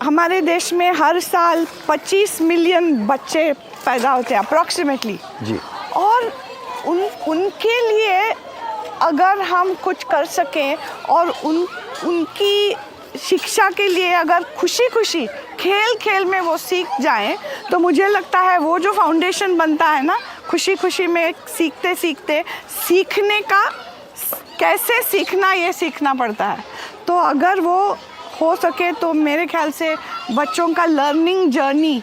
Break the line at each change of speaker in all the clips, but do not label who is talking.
हमारे देश में हर साल 25 मिलियन बच्चे पैदा होते हैं अप्रॉक्सीमेटली
जी।
और उनके लिए अगर हम कुछ कर सकें और उनकी शिक्षा के लिए अगर खुशी खुशी खेल खेल में वो सीख जाएं, तो मुझे लगता है वो जो फाउंडेशन बनता है ना, खुशी खुशी में सीखते सीखते सीखने का कैसे सीखना ये सीखना पड़ता है। तो अगर वो हो सके तो मेरे ख्याल से बच्चों का लर्निंग जर्नी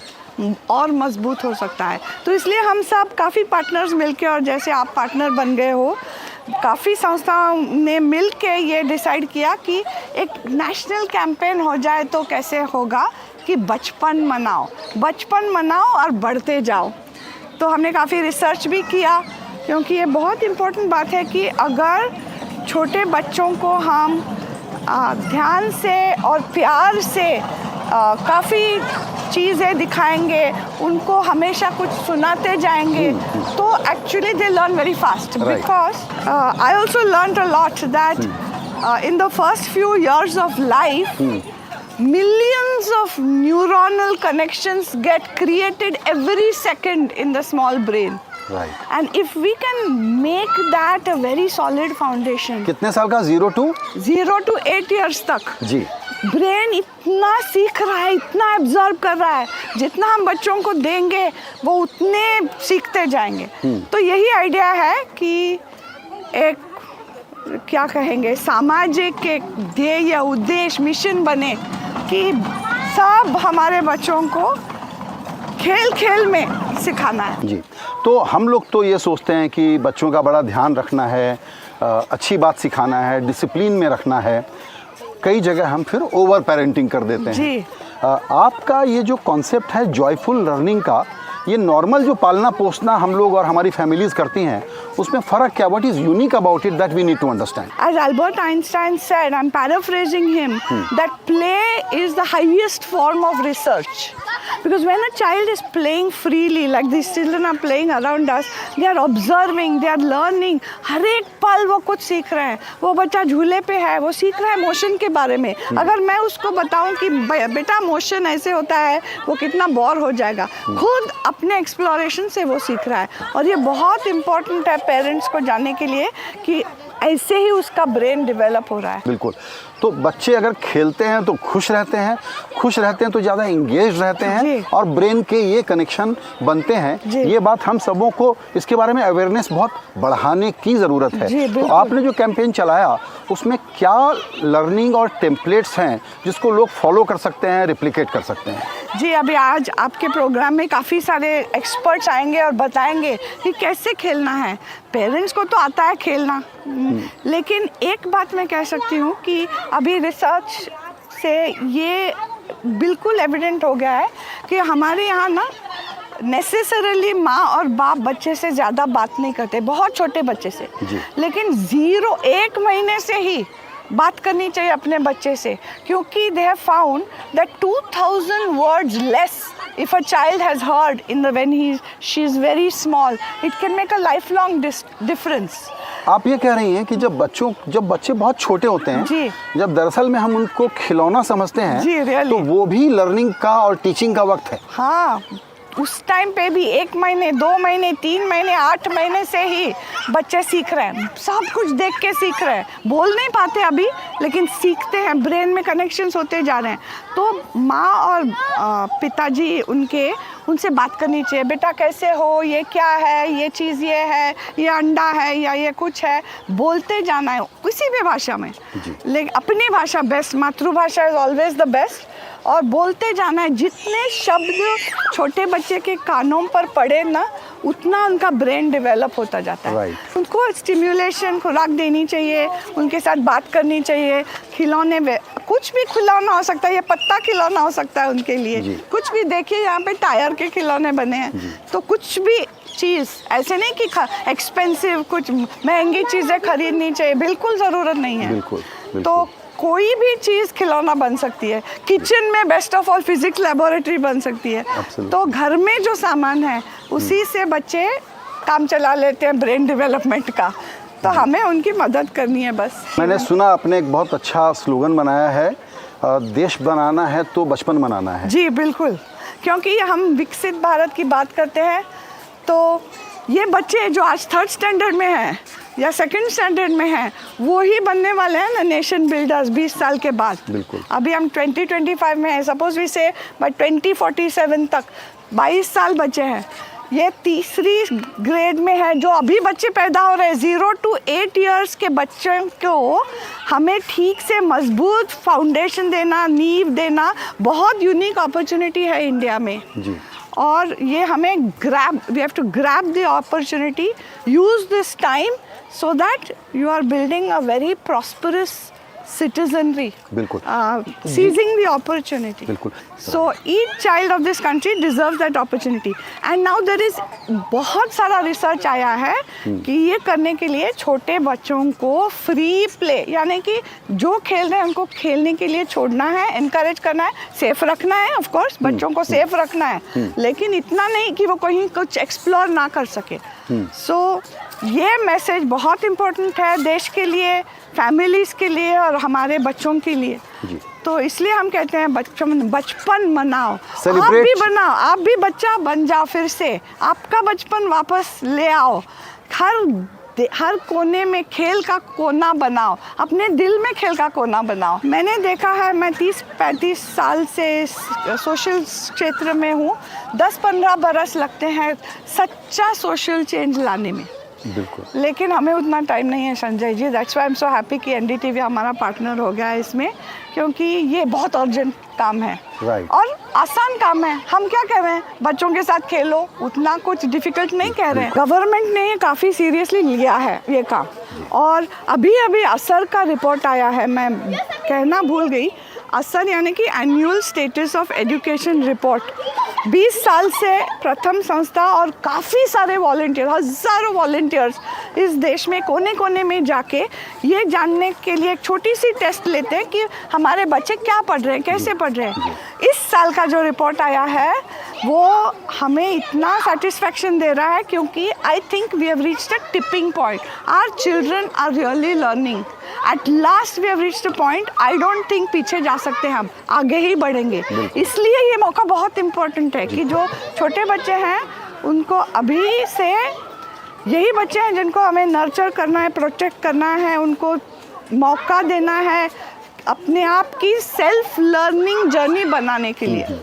और मजबूत हो सकता है। तो इसलिए हम सब काफ़ी पार्टनर्स मिलके, और जैसे आप पार्टनर बन गए हो, काफ़ी संस्थाओं ने मिल के ये डिसाइड किया कि एक नेशनल कैंपेन हो जाए तो कैसे होगा कि बचपन मनाओ और बढ़ते जाओ। तो हमने काफ़ी रिसर्च भी किया, क्योंकि ये बहुत इम्पोर्टेंट बात है कि अगर छोटे बच्चों को हम ध्यान से और प्यार से काफ़ी चीज़ें दिखाएंगे, उनको हमेशा कुछ सुनाते जाएंगे, तो actually they learn very fast. Because I also learn a lot that in the first few years of life, millions of neuronal connections get created every second in the small brain.
Right.
And if we can make that a very solid foundation.
कितने साल का? 0 to
8 years तक
जी।
Brain इतना सीख रहा है, इतना absorb कर रहा है, जितना हम बच्चों को देंगे वो उतने सीखते जाएंगे। तो यही आइडिया है कि एक क्या कहेंगे, सामाजिक एक ध्येय, उद्देश्य, मिशन बने कि सब हमारे बच्चों को खेल खेल में सिखाना है।
जी। तो हम लोग तो ये सोचते हैं कि बच्चों का बड़ा ध्यान रखना है, अच्छी बात सिखाना है, डिसिप्लिन में रखना है। कई जगह हम फिर ओवर पेरेंटिंग कर देते हैं
जी।
आपका ये जो कॉन्सेप्ट है जॉयफुल लर्निंग का, ये नॉर्मल जो पालना पोसना हम लोग और हमारी फैमिलीज करती हैं, उसमें फ़र्क क्या? What is unique about it that we need to understand?
As Albert Einstein said, I'm paraphrasing him, that play is the highest form of research. Because when a child is playing freely, like these children are playing around us, they are observing, they are learning. हर एक पल वो कुछ सीख रहे हैं। वो बच्चा झूले पे है, वो सीख रहा है मोशन के बारे में। अगर मैं उसको बताऊं कि बेटा मोशन ऐसे होता है, वो कितना बोर हो जाएगा। खुद अपने एक्सप्लोरेशन से वो सीख रहा है। और ये बहुत इम्पोर्टेंट है पेरेंट्स को जानने के लिए कि ऐसे ही उसका ब्रेन डेवलप हो रहा है।
बिल्कुल। तो बच्चे अगर खेलते हैं तो खुश रहते हैं तो ज़्यादा इंगेज रहते हैं और ब्रेन के ये कनेक्शन बनते हैं। ये बात हम सबों को इसके बारे में अवेयरनेस बहुत बढ़ाने की ज़रूरत है। तो आपने जो कैंपेन चलाया उसमें क्या लर्निंग और टेम्पलेट्स हैं जिसको लोग फॉलो कर सकते हैं, रिप्लिकेट कर सकते हैं?
जी, अभी आज आपके प्रोग्राम में काफ़ी सारे एक्सपर्ट्स आएंगे और बताएंगे कि कैसे खेलना है। पेरेंट्स को तो आता है खेलना, लेकिन एक बात मैं कह सकती हूँ कि अभी रिसर्च से ये बिल्कुल एविडेंट हो गया है कि हमारे यहाँ ना नेसेसरली माँ और बाप बच्चे से ज़्यादा बात नहीं करते, बहुत छोटे बच्चे से। लेकिन 1 महीने से ही बात करनी चाहिए अपने बच्चे से, क्योंकि they have found that 2000 words less if a child has heard when she is very small, it can make a lifelong difference.
आप ये कह रही हैं कि जब बच्चे बहुत छोटे होते हैं, जब दरअसल में हम उनको खिलौना समझते हैं, तो वो भी लर्निंग का और टीचिंग का वक्त है।
हाँ, उस टाइम पे भी 1 महीने, 2 महीने, 3 महीने, 8 महीने से ही बच्चे सीख रहे हैं। सब कुछ देख के सीख रहे हैं। बोल नहीं पाते अभी, लेकिन सीखते हैं, ब्रेन में कनेक्शंस होते जा रहे हैं। तो माँ और पिताजी उनसे बात करनी चाहिए। बेटा कैसे हो, ये क्या है, ये चीज़ ये है, ये अंडा है या ये कुछ है। बोलते जाना है किसी भी भाषा में, लेकिन अपनी भाषा बेस्ट, मातृभाषा इज़ ऑलवेज द बेस्ट। और बोलते जाना है। जितने शब्द छोटे बच्चे के कानों पर पड़े ना, उतना उनका ब्रेन डेवलप होता जाता है। उनको स्टिम्युलेशन, खुराक देनी चाहिए, उनके साथ बात करनी चाहिए। खिलौने, कुछ भी खिलौना हो सकता है, ये पत्ता खिलौना हो सकता है उनके लिए। कुछ भी देखिए, यहाँ पे टायर के खिलौने बने हैं। तो कुछ भी चीज़ ऐसे नहीं कि एक्सपेंसिव, कुछ महंगी चीज़ें खरीदनी चाहिए, बिल्कुल ज़रूरत नहीं है। तो कोई भी चीज़ खिलौना बन सकती है। किचन में best of all physics laboratory बन सकती है। तो घर में जो सामान है उसी से बच्चे काम चला लेते हैं ब्रेन डेवलपमेंट का। तो हमें उनकी मदद करनी है बस।
मैंने सुना आपने एक बहुत अच्छा स्लोगन बनाया है, देश बनाना है तो बचपन बनाना है।
जी बिल्कुल, क्योंकि हम विकसित भारत की बात करते हैं तो ये बच्चे जो आज 3rd स्टैंडर्ड में हैं या 2nd स्टैंडर्ड में हैं, वो ही बनने वाले हैं ना नेशन बिल्डर्स 20 साल के बाद।
बिल्कुल।
अभी हम 2025 में हैं, सपोज वी से बाय 2047 तक 22 साल बचे हैं। ये 3री ग्रेड में है जो अभी बच्चे पैदा हो रहे हैं, 0 to 8 इयर्स के बच्चों को हमें ठीक से मजबूत फाउंडेशन देना, नींव देना बहुत यूनिक अपॉर्चुनिटी है इंडिया में
जी।
और ये हमें we have to grab the opportunity, use this time so that you are building a very prosperous citizenry.
बिल्कुल।
Seizing the opportunity.
बिल्कुल।
So each child of this country deserves that opportunity. And now there is बहुत सारा research आया है कि ये करने के लिए छोटे बच्चों को फ्री प्ले, यानी कि जो खेल रहे हैं उनको खेलने के लिए छोड़ना है, इनकरेज करना है, सेफ रखना है, ऑफ कोर्स बच्चों को सेफ रखना है, लेकिन इतना नहीं कि वो कहीं कुछ एक्सप्लोर ना कर सके। सो ये मैसेज बहुत इम्पोर्टेंट है देश के लिए, फैमिलीज़ के लिए और हमारे बच्चों के लिए।
जी।
तो इसलिए हम कहते हैं बचपन मनाओ, आप
Celebrate।
भी बनाओ, आप भी बच्चा बन जाओ, फिर से आपका बचपन वापस ले आओ। हर कोने में खेल का कोना बनाओ, अपने दिल में खेल का कोना बनाओ। मैंने देखा है, मैं 30-35 साल से सोशल क्षेत्र में हूँ, 10-15 बरस लगते हैं सच्चा सोशल चेंज लाने में।
बिल्कुल।
लेकिन हमें उतना टाइम नहीं है Sanjay ji. That's why I am so happy कि NDTV हमारा पार्टनर हो गया है इसमें, क्योंकि ये बहुत अर्जेंट काम है।
Right।
और आसान काम है। हम क्या कह रहे हैं, बच्चों के साथ खेलो, उतना कुछ डिफिकल्ट नहीं कह रहे हैं। गवर्नमेंट ने ये काफ़ी सीरियसली लिया है ये काम। और अभी अभी असर का रिपोर्ट आया है, मैं कहना भूल गई, असर यानी कि annual status of education report. 20 साल से प्रथम संस्था और काफ़ी सारे वॉलंटियर, हज़ारों वॉलंटियर्स इस देश में कोने कोने में जाके ये जानने के लिए एक छोटी सी टेस्ट लेते हैं कि हमारे बच्चे क्या पढ़ रहे हैं, कैसे पढ़ रहे हैं। इस साल का जो रिपोर्ट आया है वो हमें इतना सेटिस्फैक्शन दे रहा है, क्योंकि I think we have reached a tipping point. Our children are really learning. At last we have reached a point, I don't think पीछे जा सकते हम, आगे ही बढ़ेंगे। इसलिए ये मौका बहुत इम्पोर्टेंट है कि जो छोटे बच्चे हैं उनको अभी से, यही बच्चे हैं जिनको हमें नर्चर करना है, प्रोटेक्ट करना है, उनको मौका देना है अपने आप की सेल्फ लर्निंग जर्नी बनाने के लिए।